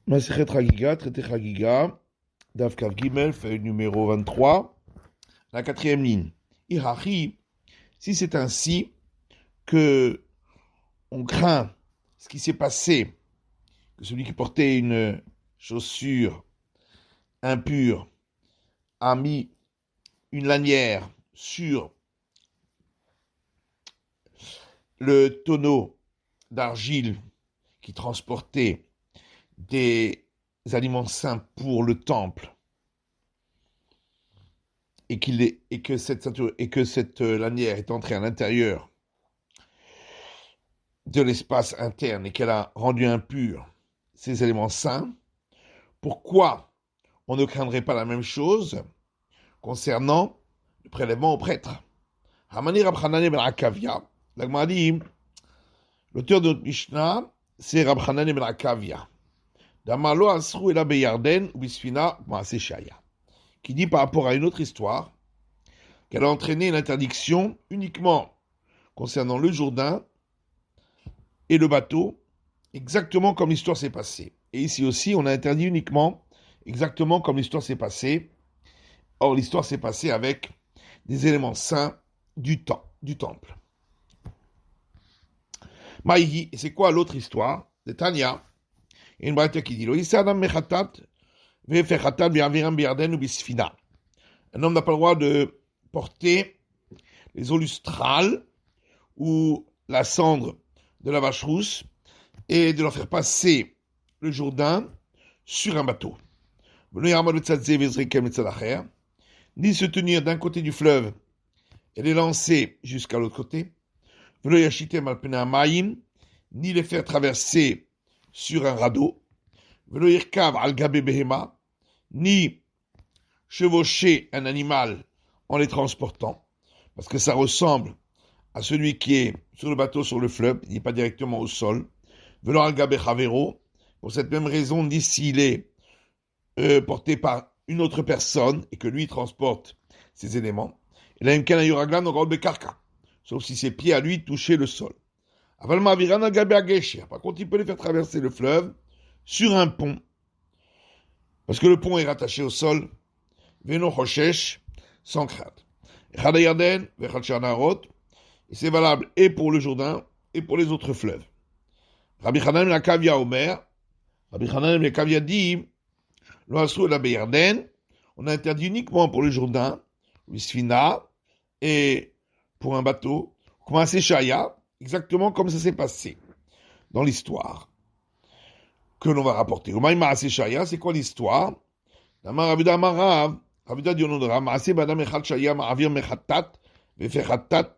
Masechet Chagiga, traité Chagiga, Daf Kav Gimel, feuille numéro 23, la quatrième ligne. Irachi, si c'est ainsi que on craint ce qui s'est passé, que celui qui portait une chaussure impure a mis une lanière sur le tonneau d'argile qui transportait des aliments saints pour le temple et que cette lanière est entrée à l'intérieur de l'espace interne et qu'elle a rendu impurs ces éléments saints, pourquoi on ne craindrait pas la même chose concernant le prélèvement au prêtre? Hamani Rab Hanani ben Akavia, la Gemara dit, l'auteur de notre Mishnah, c'est Rab Hanani ben Akavia. Damalo Asru Ela Beyarden ou Bisfina Maase Shaya, qui dit par rapport à une autre histoire qu'elle a entraîné une interdiction uniquement concernant le Jourdain et le bateau, exactement comme l'histoire s'est passée. Et ici aussi, on a interdit uniquement exactement comme l'histoire s'est passée. Or, l'histoire s'est passée avec des éléments saints du temple. Maïhi, et c'est quoi l'autre histoire de Tanya? Il y a une braïta qui dit un homme n'a pas le droit de porter les eaux lustrales ou la cendre de la vache rousse et de leur faire passer le Jourdain sur un bateau. Ni se tenir d'un côté du fleuve et les lancer jusqu'à l'autre côté, ni les faire traverser sur un radeau, ni chevaucher un animal en les transportant, parce que ça ressemble à celui qui est sur le bateau, sur le fleuve, il n'est pas directement au sol. Pour cette même raison, ni s'il est porté par une autre personne et que lui transporte ces éléments, sauf si ses pieds à lui touchaient le sol. Par contre, il peut les faire traverser le fleuve sur un pont, parce que le pont est rattaché au sol, sans crainte. Et c'est valable et pour le Jourdain et pour les autres fleuves. Rabbi Hanan ben Akavia Omer, Rabbi Hanan ben Akavia dit, on a interdit uniquement pour le Jourdain, l'Isfina, et pour un bateau, comme un Séchaya, exactement comme ça s'est passé dans l'histoire que l'on va rapporter. Umaïma Séchaya, c'est quoi l'histoire? Damar Ravida Marav, Ravida dit au nom de Rav, Maaseh Badam Echad Shaya Ma'avir Mechatat, Vefechatat,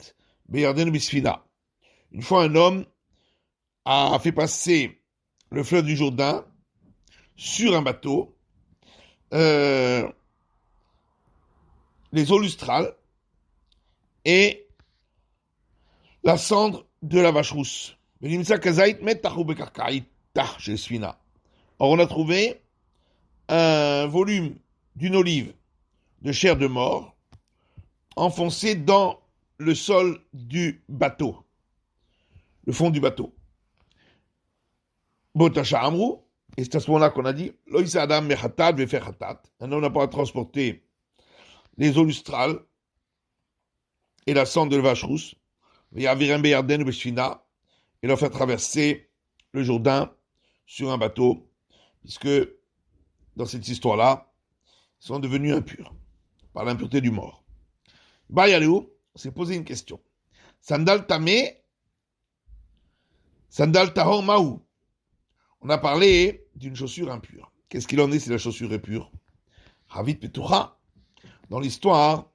Beyarden Bisfina. Une fois un homme a fait passer le fleuve du Jourdain sur un bateau, les eaux lustrales et la cendre de la vache rousse. Or, on a trouvé un volume d'une olive de chair de mort enfoncé dans le sol du bateau, le fond du bateau. Botasha Amrou, et c'est à ce moment-là qu'on a dit, un homme n'a pas à transporter les eaux lustrales et la cendre de la vache rousse, et leur faire traverser le Jourdain sur un bateau, puisque dans cette histoire-là, ils sont devenus impurs par l'impureté du mort. Bayalou s'est posé une question. Sandal tamé, sandal tahor maou. On a parlé d'une chaussure impure. Qu'est-ce qu'il en est si la chaussure est pure? Havit Petucha. Dans l'histoire,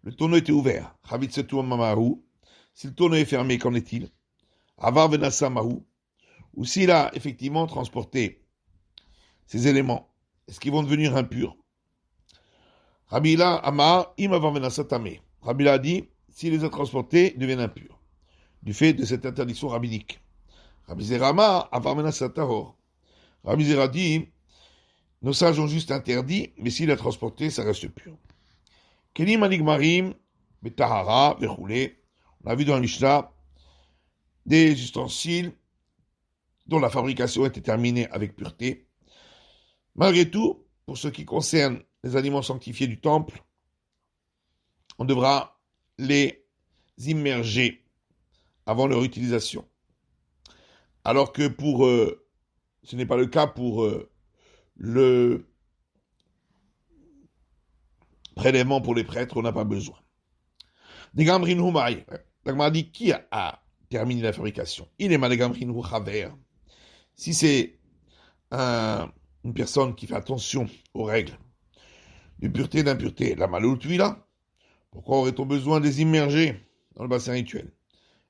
le tonneau était ouvert. Havit Setou Mamahu. Si le tonneau est fermé, qu'en est-il? Avar Venassa Mahou. Ou s'il a effectivement transporté ces éléments, est-ce qu'ils vont devenir impurs? Rabila Amar Im Avar Venassa Tamé. Rabila a dit, s'il les a transportés, ils deviennent impurs. Du fait de cette interdiction rabbinique. Rabbi Zerama Avar Venassa Tahor. Rabbi Zera dit, nos sages ont juste interdit, mais s'il a transporté, ça reste pur. Kelim Anigmarim, Betahara, Vechoulé. On a vu dans la Mishnah des ustensiles dont la fabrication était terminée avec pureté. Malgré tout, pour ce qui concerne les aliments sanctifiés du temple, on devra les immerger avant leur utilisation. Alors que ce n'est pas le cas pour le prélèvement pour les prêtres, on n'a pas besoin. Des gamrin humai. L'Agmara dit qui a terminé la fabrication. Il est mal gamrin haver. Si c'est une personne qui fait attention aux règles de pureté et d'impureté, la maloutuila, pourquoi aurait-on besoin de les immerger dans le bassin rituel?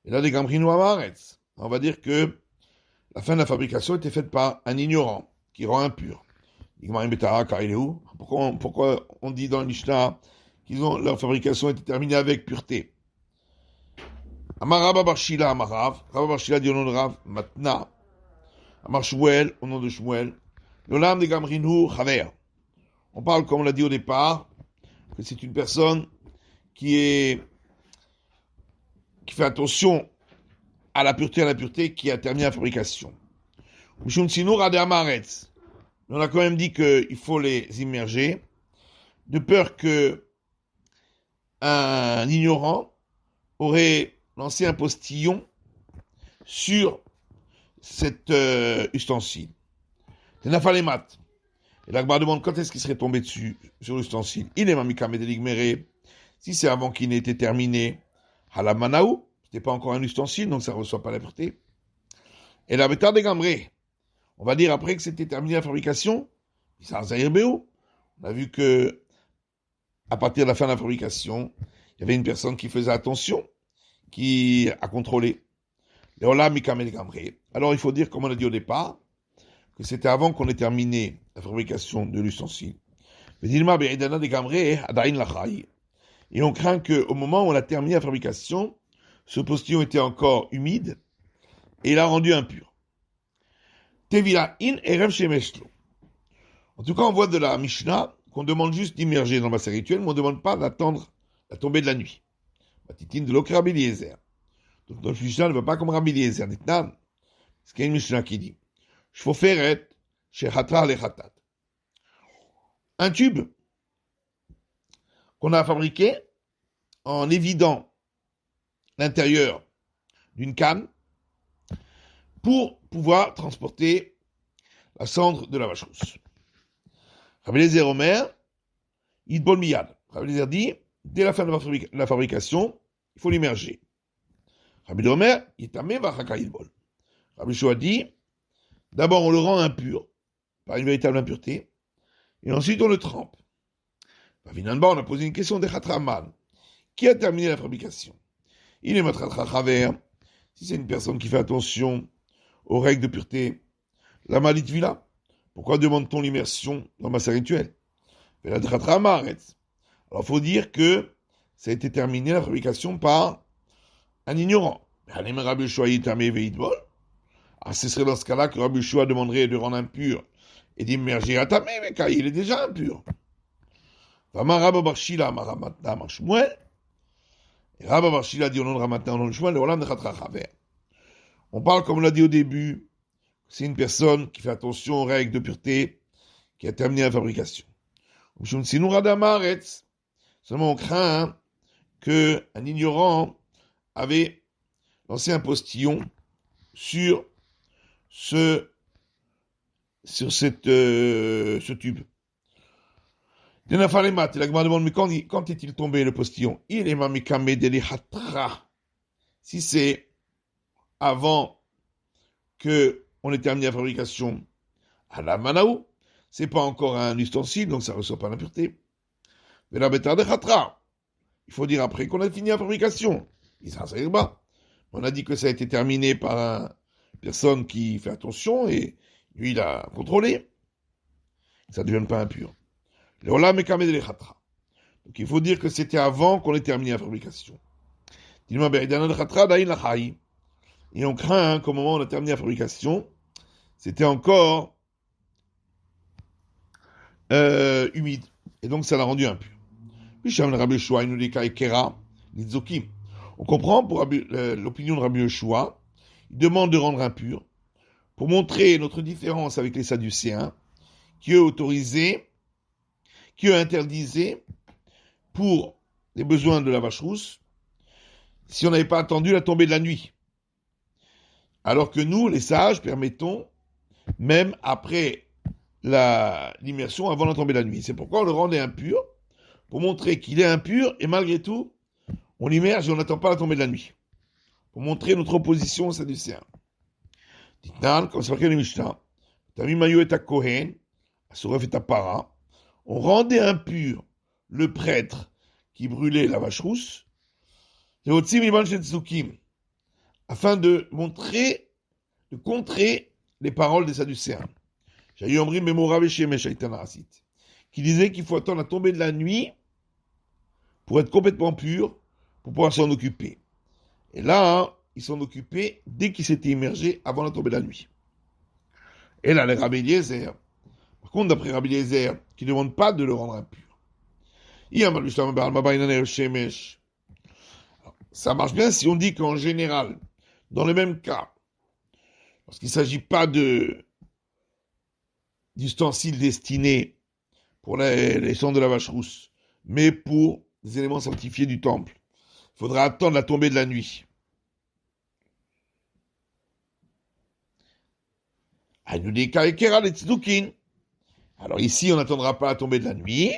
Et là, des gamrin amaretz. On va dire que la fin de la fabrication était faite par un ignorant qui rend impur. Pourquoi on dit dans le Mishnah leur fabrication était terminée avec pureté? Amar Rabba bar Shila Amarav, Rabba bar Shila dit au nom de Rav, Matna, Amar Shmuel, au nom de Shmuel, L'olam de Gamrinu Chaver. On parle, comme on l'a dit au départ, que c'est une personne qui fait attention à la pureté et à l'impureté qui a terminé la fabrication. Mishum Tsinur Ade Amaretz. On a quand même dit qu'il faut les immerger, de peur que un ignorant aurait lancé un postillon sur cet ustensile. C'est Nafalemat. Et l'Akbar demande quand est-ce qu'il serait tombé dessus, sur l'ustensile. Il est mamikam et deligmere. Si c'est avant qu'il n'ait été terminé, halamanaou, c'était pas encore un ustensile, donc ça ne reçoit pas la pureté. Et la bétard des gamrés. On va dire après que c'était terminé la fabrication, on a vu que à partir de la fin de la fabrication, il y avait une personne qui faisait attention, qui a contrôlé. Alors il faut dire, comme on a dit au départ, que c'était avant qu'on ait terminé la fabrication de l'ustensile. Et on craint qu'au moment où on a terminé la fabrication, ce postillon était encore humide et il a rendu impur. En tout cas, on voit de la Mishnah qu'on demande juste d'immerger dans le bassin rituel, mais on ne demande pas d'attendre la tombée de la nuit. Matitine de l'Okra Rabbi Eliezer. Donc notre Mishnah ne va pas comme Rabbi Eliezer. Ce qu'il y a une Mishnah qui dit Shfoferet Shechatra Lechatat. Un tube qu'on a fabriqué en évidant l'intérieur d'une canne pour pouvoir transporter la cendre de la vache rousse. Rabbi Eliezer Omer, Yidbol Miyad. Rabbi Eliezer dit, dès la fin de la fabrication, il faut l'immerger. Rabbi Omer, Yitameh Vachaka Yidbol. Rabbi Shua dit, d'abord on le rend impur, par une véritable impureté, et ensuite on le trempe. Finalement, on a posé une question de Khatraman. Qui a terminé la fabrication? Il est Matratra Chaver. Si c'est une personne qui fait attention aux règles de pureté, la malit vila. Pourquoi demande-t-on l'immersion dans le bassin rituel? Alors il faut dire que ça a été terminé la fabrication par un ignorant. Ce serait dans ce cas-là que Rabbi Shua demanderait de rendre impur et d'immerger à Tamé, mais car il est déjà impur. Rabba bar Shila Maramatna Mar Shmuel. Rabba bar Shila dit au nom de Ramatna, au nom de Shmuel, on parle, comme on l'a dit au début, c'est une personne qui fait attention aux règles de pureté, qui a terminé la fabrication. Seulement on craint qu'un ignorant avait lancé un postillon sur ce tube. La Gemara demande, mais quand est-il tombé le postillon? Il est mamikame delihatra. Si c'est avant que on ait terminé la fabrication à la manaou, c'est pas encore un ustensile, donc ça ne reçoit pas l'impureté. Mais la bétard de khatra, il faut dire après qu'on a fini la fabrication. On a dit que ça a été terminé par une personne qui fait attention et lui il a contrôlé. Ça ne devient pas impur. Donc il faut dire que c'était avant qu'on ait terminé la fabrication. Et on craint qu'au moment où on a terminé la fabrication, c'était encore humide. Et donc ça l'a rendu impur. On comprend pour l'opinion de Rabbi Yoshua, il demande de rendre impur pour montrer notre différence avec les Sadducéens qui est autorisé, qui est interdisé pour les besoins de la vache rousse si on n'avait pas attendu la tombée de la nuit. Alors que nous, les sages, permettons, même après l'immersion, avant la tombée de la nuit. C'est pourquoi on le rendait impur, pour montrer qu'il est impur, et malgré tout, on l'immerge et on n'attend pas la tombée de la nuit. Pour montrer notre opposition aux Sadducéens. Ditan, comme c'est marqué dans le Mishnah, Tami Mayo et Kohen, Asoref et Para, on rendait impur le prêtre qui brûlait la vache rousse, afin de montrer, de contrer les paroles des Sadducéens. J'ai eu Omri Memorav Shemesh Aitanasit, qui disait qu'il faut attendre la tombée de la nuit pour être complètement pur, pour pouvoir s'en occuper. Et là, ils s'en occupaient dès qu'ils s'étaient immergés avant la tombée de la nuit. Et là, les Rabbi Eliezer, par contre, d'après Rabbi Eliezer, qui ne demande pas de le rendre impur. Ça marche bien si on dit qu'en général, dans le même cas, parce qu'il ne s'agit pas d'ustensiles destinés pour les sangs de la vache rousse, mais pour des éléments sanctifiés du temple. Il faudra attendre la tombée de la nuit. Alors ici, on n'attendra pas la tombée de la nuit,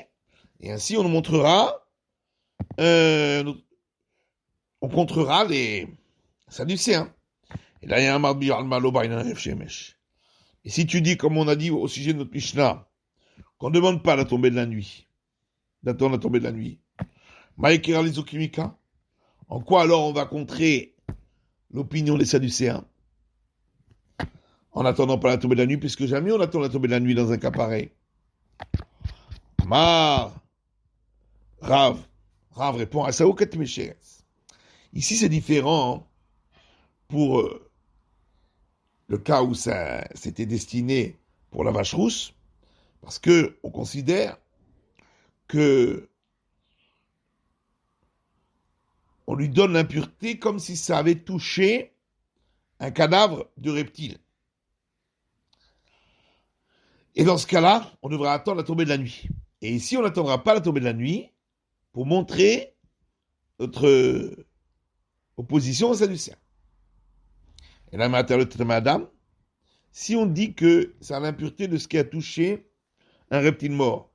et ainsi on nous montrera, on contrera les Sadducéens. Et là, il y a un marbi al-maloba inanef shemesh. Et si tu dis, comme on a dit au sujet de notre Mishnah, qu'on ne demande pas la tombée de la nuit, d'attendre la tombée de la nuit, maïkira l'isokimika, en quoi alors on va contrer l'opinion des Sadducéens en n'attendant pas la tombée de la nuit, puisque jamais on attend la tombée de la nuit dans un cas pareil. Rav répond à Saoukat Mesheres. Ici, c'est différent pour le cas où ça c'était destiné pour la vache rousse, parce que on considère que on lui donne l'impureté comme si ça avait touché un cadavre de reptile. Et dans ce cas-là, on devra attendre la tombée de la nuit. Et ici, on n'attendra pas la tombée de la nuit pour montrer notre opposition aux Sadducéens. Et là, madame, si on dit que c'est l'impureté de ce qui a touché un reptile mort,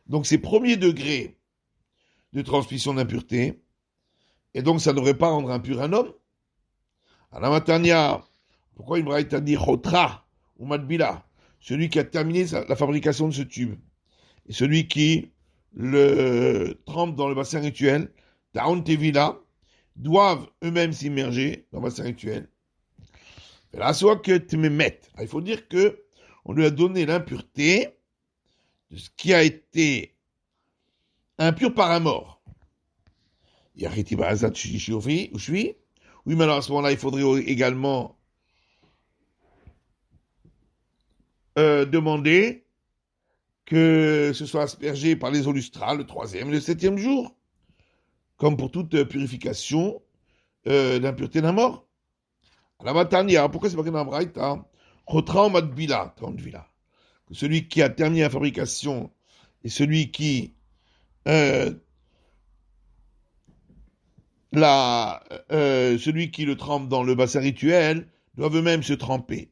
donc c'est premier degré de transmission d'impureté, et donc ça ne devrait pas rendre impur un homme. À la matania, pourquoi il a dit chotra ou madbila, celui qui a terminé la fabrication de ce tube, et celui qui le trempe dans le bassin rituel, Taon Tevila, doivent eux-mêmes s'immerger dans le bassin rituel. Et là, soit que tu me mettes. Il faut dire que on lui a donné l'impureté de ce qui a été impur par un mort. Oui, mais alors à ce moment-là, il faudrait également demander que ce soit aspergé par les eaux lustrales le 3e et le 7e jour, comme pour toute purification d'impureté d'un mort. La matania, pourquoi c'est pas dans la braïta? Chotra madbila, que celui qui a terminé la fabrication et celui qui celui qui le trempe dans le bassin rituel doivent eux-mêmes se tremper.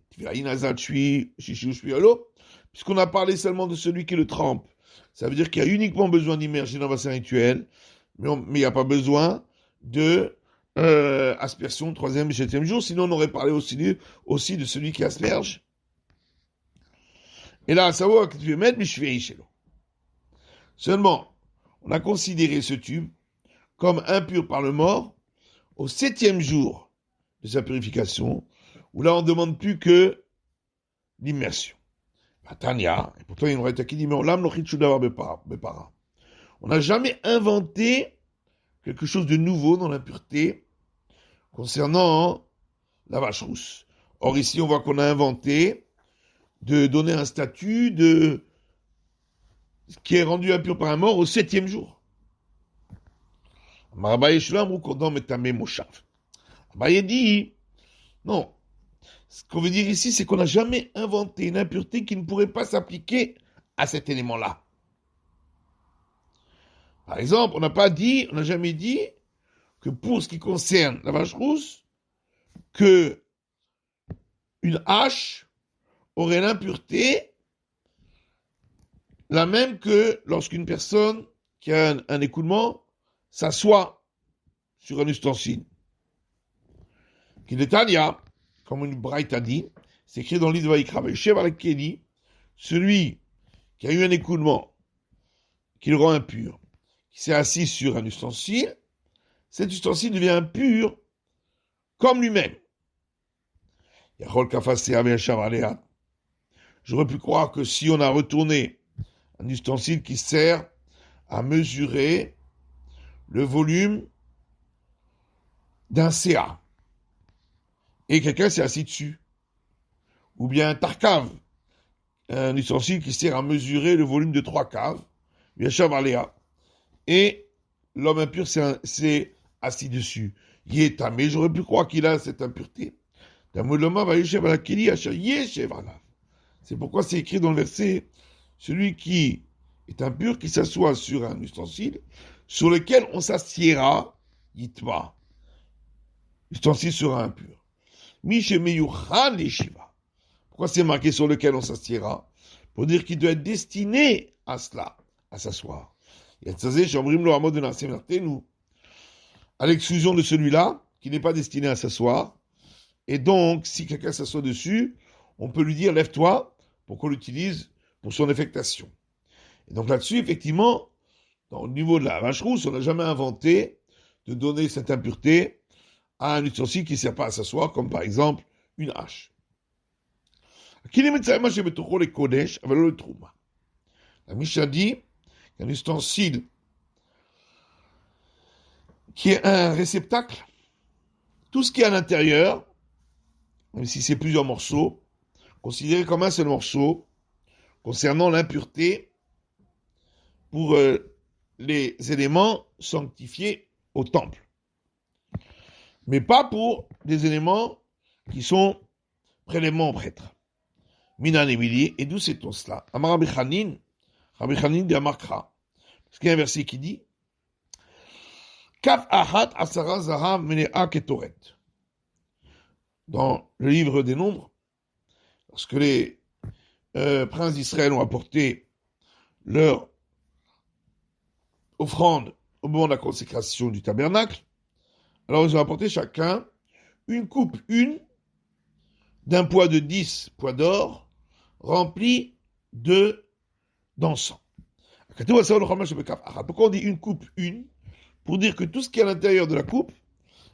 Puisqu'on a parlé seulement de celui qui le trempe, ça veut dire qu'il y a uniquement besoin d'immerger dans le bassin rituel, mais il n'y a pas besoin de aspersion 3e et 7e jour, sinon on aurait parlé aussi de celui qui asperge. Et là, à savoir que tu veux mettre seulement, on a considéré ce tube comme impur par le mort au 7e jour de sa purification, où là on ne demande plus que l'immersion. Tania, et pourtant il y a une raison qui dit, mais on n'a jamais inventé quelque chose de nouveau dans l'impureté concernant la vache rousse. Or ici on voit qu'on a inventé de donner un statut de ce qui est rendu impur par un mort au 7e jour. Abaye dit, non, ce qu'on veut dire ici, c'est qu'on n'a jamais inventé une impureté qui ne pourrait pas s'appliquer à cet élément-là. Par exemple, on n'a jamais dit que pour ce qui concerne la vache rousse, que une hache aurait l'impureté la même que lorsqu'une personne qui a un écoulement s'assoit sur un ustensile. Kinetania, comme une braïta dit, c'est écrit dans le livre de Vaïkra, Vaïchev al-Keli, celui qui a eu un écoulement, qui le rend impur, qui s'est assis sur un ustensile, cet ustensile devient impur comme lui-même. J'aurais pu croire que si on a retourné un ustensile qui sert à mesurer le volume d'un CA, et quelqu'un s'est assis dessus, ou bien un tarcave, un ustensile qui sert à mesurer le volume de 3 caves, et l'homme impur s'est assis dessus. Mais j'aurais pu croire qu'il a cette impureté. C'est pourquoi c'est écrit dans le verset, celui qui est impur, qui s'assoit sur un ustensile, sur lequel on s'assiera, yitma. L'ustensile sera impur. Pourquoi c'est marqué sur lequel on s'assiera? Pour dire qu'il doit être destiné à cela, à s'asseoir. À l'exclusion de celui-là, qui n'est pas destiné à s'asseoir. Et donc, si quelqu'un s'assoit dessus, on peut lui dire, lève-toi, pour qu'on l'utilise pour son affectation. Et donc là-dessus, effectivement, au niveau de la vache rousse, on n'a jamais inventé de donner cette impureté à un ustensile qui ne sert pas à s'asseoir, comme par exemple une hache. La Mishnah dit qu'un ustensile qui est un réceptacle, tout ce qui est à l'intérieur, même si c'est plusieurs morceaux, considéré comme un seul morceau, concernant l'impureté pour les éléments sanctifiés au temple. Mais pas pour des éléments qui sont prélèvements au prêtre. Minan Emili, et d'où sait-on cela? Amar Rabbi Chanin de Amarkra. Parce qu'il y a un verset qui dit Kaf Achat Asara Zahav Menea Ketoret. Dans le livre des Nombres, lorsque les princes d'Israël ont apporté leur offrande au moment de la consécration du tabernacle, alors ils ont apporté chacun une coupe, d'un poids de 10 poids d'or, remplie d'encens. Pourquoi on dit une coupe, pour dire que tout ce qui est à l'intérieur de la coupe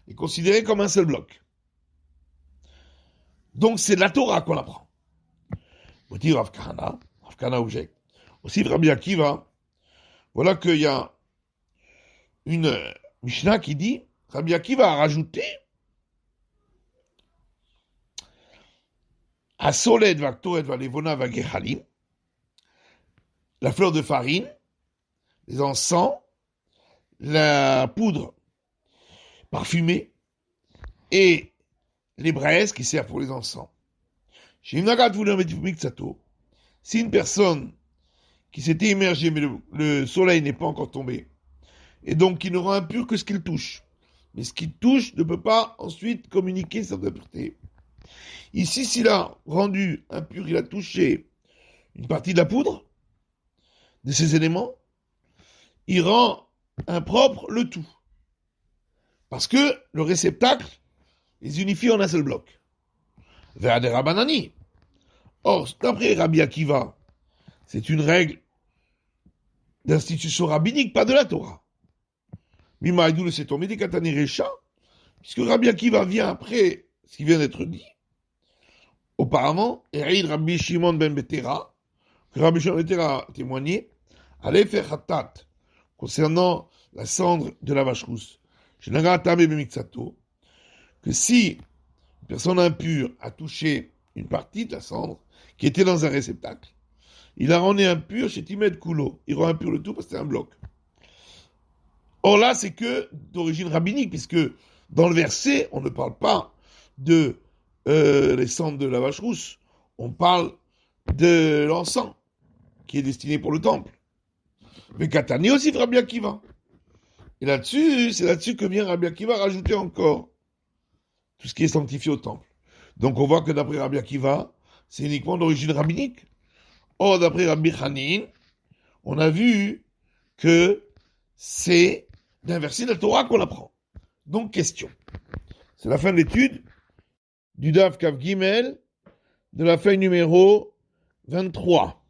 est considéré comme un seul bloc. Donc c'est de la Torah qu'on apprend. Vous dire Rav Kahana objecte. Aussi Rabbi Akiva, voilà qu'il y a une Mishnah qui dit, Rabbi Akiva a rajouté à Soled Vaktoret Valevona Vagechalim, la fleur de farine, les encens, la poudre parfumée et les braises qui servent pour les encens. Si une personne qui s'était immergée, mais le soleil n'est pas encore tombé, et donc qui ne rend impur que ce qu'il touche, mais ce qu'il touche ne peut pas ensuite communiquer sa impureté. Ici, s'il a rendu impur, il a touché une partie de la poudre, de ces éléments, il rend impropre le tout. Parce que le réceptacle les unifie en un seul bloc. Vers des Rabbanani. Or, d'après Rabbi Akiva, c'est une règle d'institution rabbinique, pas de la Torah. Mimaïdou le s'est des Katani Recha, puisque Rabbi Akiva vient après ce qui vient d'être dit. Auparavant, Ereid Rabbi Shimon ben Betera, que Rabbi Shimon ben Betera a témoigné, allait faire Hatat, concernant la cendre de la vache rousse, que si une personne impure a touché une partie de la cendre qui était dans un réceptacle, il a rendu impur chez Timed Kulo. Il rend impur le tout parce que c'est un bloc. Or là, c'est que d'origine rabbinique, puisque dans le verset, on ne parle pas de les cendres de la vache rousse, on parle de l'encens qui est destiné pour le temple. Mais Katani aussi Rabbi Akiva. Et là-dessus, c'est là-dessus que vient Rabbi Akiva rajouter encore tout ce qui est sanctifié au temple. Donc on voit que d'après Rabbi Akiva, c'est uniquement d'origine rabbinique. Or, d'après Rabbi Hanin, on a vu que c'est d'un verset de la Torah qu'on apprend. Donc, question. C'est la fin de l'étude du Daf Kav Gimel de la feuille numéro 23.